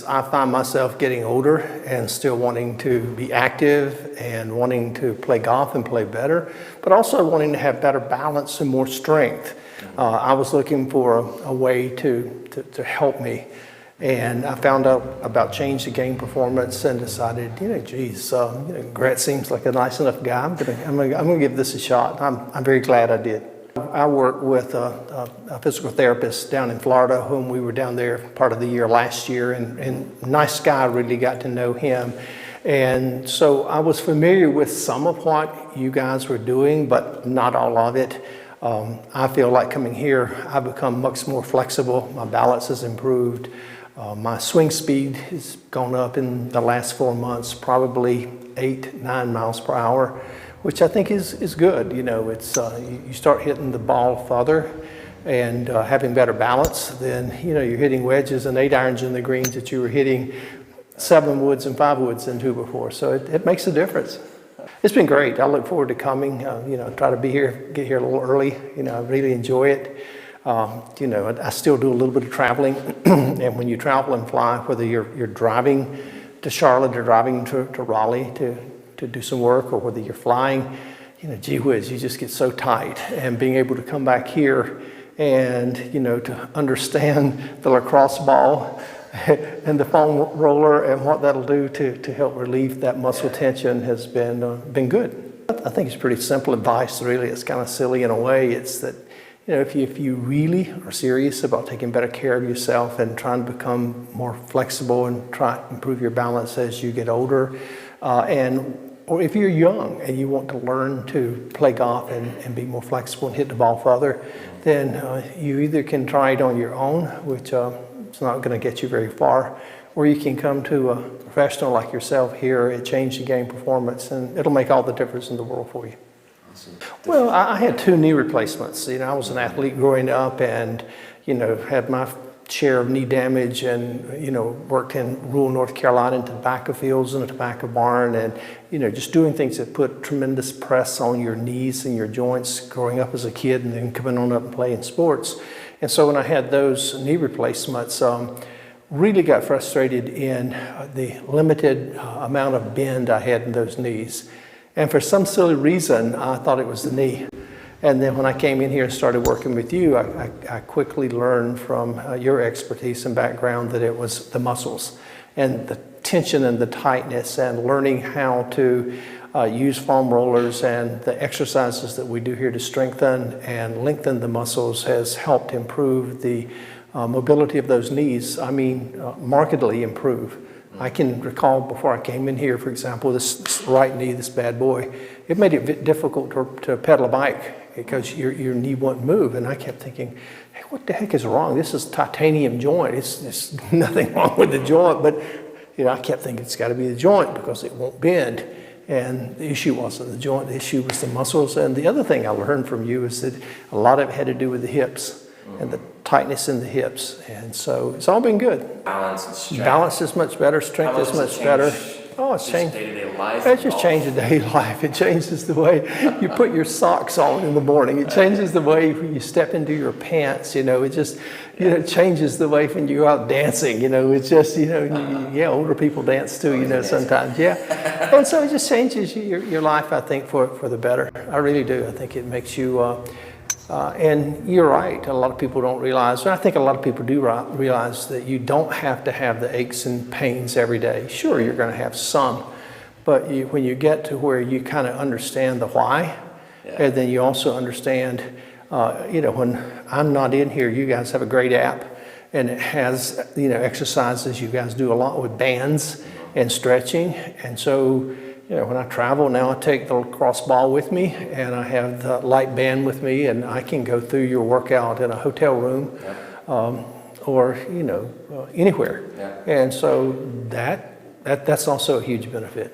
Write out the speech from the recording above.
is I find myself getting older and still wanting to be active and wanting to play golf and play better, but also wanting to have better balance and more strength. I was looking for a way to help me, and I found out about Change the Game Performance and decided, geez, Grant seems like a nice enough guy. I'm gonna give this a shot. I'm very glad I did. I work with a physical therapist down in Florida, whom we were down there part of the year last year, and nice guy, really got to know him. And so I was familiar with some of what you guys were doing, but not all of it. I feel like coming here, I've become much more flexible. My balance has improved. My swing speed has gone up in the last 4 months, probably 8-9 miles per hour, which I think is good. It's you start hitting the ball further and having better balance, then you're hitting wedges and 8 irons in the greens that you were hitting 7 woods and 5 woods into before. So it makes a difference. It's been great. I look forward to coming. Try to be here, get here a little early. I really enjoy it. I still do a little bit of traveling, and when you travel and fly, whether you're driving to Charlotte or driving to Raleigh to do some work, or whether you're flying, gee whiz, you just get so tight. And being able to come back here and, to understand the lacrosse ball and the foam roller and what that'll do to help relieve that muscle tension has been good. I think it's pretty simple advice, really. It's kind of silly in a way. It's that, if you really are serious about taking better care of yourself and trying to become more flexible and try to improve your balance as you get older, or if you're young and you want to learn to play golf and be more flexible and hit the ball further, then you either can try it on your own, which it's not going to get you very far, or you can come to a professional like yourself here at Change the Game Performance, and it'll make all the difference in the world for you. Awesome. Well, I had 2 knee replacements. I was an athlete growing up, and had my share of knee damage, and worked in rural North Carolina in tobacco fields and a tobacco barn, and just doing things that put tremendous press on your knees and your joints growing up as a kid, and then coming on up and playing sports. And so when I had those knee replacements, really got frustrated in the limited amount of bend I had in those knees. And for some silly reason, I thought it was the knee. And then when I came in here and started working with you, I quickly learned from your expertise and background that it was the muscles and the tension and the tightness, and learning how to use foam rollers and the exercises that we do here to strengthen and lengthen the muscles has helped improve the mobility of those knees. Markedly improve. I can recall before I came in here, for example, this right knee, this bad boy, it made it difficult to pedal a bike because your knee wouldn't move. And I kept thinking, hey, what the heck is wrong? This is titanium joint. It's nothing wrong with the joint, but I kept thinking it's got to be the joint because it won't bend. And the issue wasn't the joint, the issue was the muscles. And the other thing I learned from you is that a lot of it had to do with the hips and the tightness in the hips. And so it's all been good. Balance and strength. Balance is much better, strength is much better. Oh, it's changed. Day-to-day life. It just changes daily life. It changes the way you put your socks on in the morning. It changes the way you step into your pants. It just, changes the way when you go out dancing. It's just, older people dance too, sometimes. Yeah. And so it just changes your life, I think, for the better. I really do. I think it makes you, and you're right. A lot of people don't realize, and I think a lot of people do realize that you don't have to have the aches and pains every day. Sure, you're going to have some, but when you get to where you kind of understand the why, and then you also understand, when I'm not in here, you guys have a great app, and it has, exercises you guys do a lot with bands and stretching, and so, when I travel now, I take the lacrosse ball with me, and I have the light band with me, and I can go through your workout in a hotel room, or anywhere. And so that's also a huge benefit.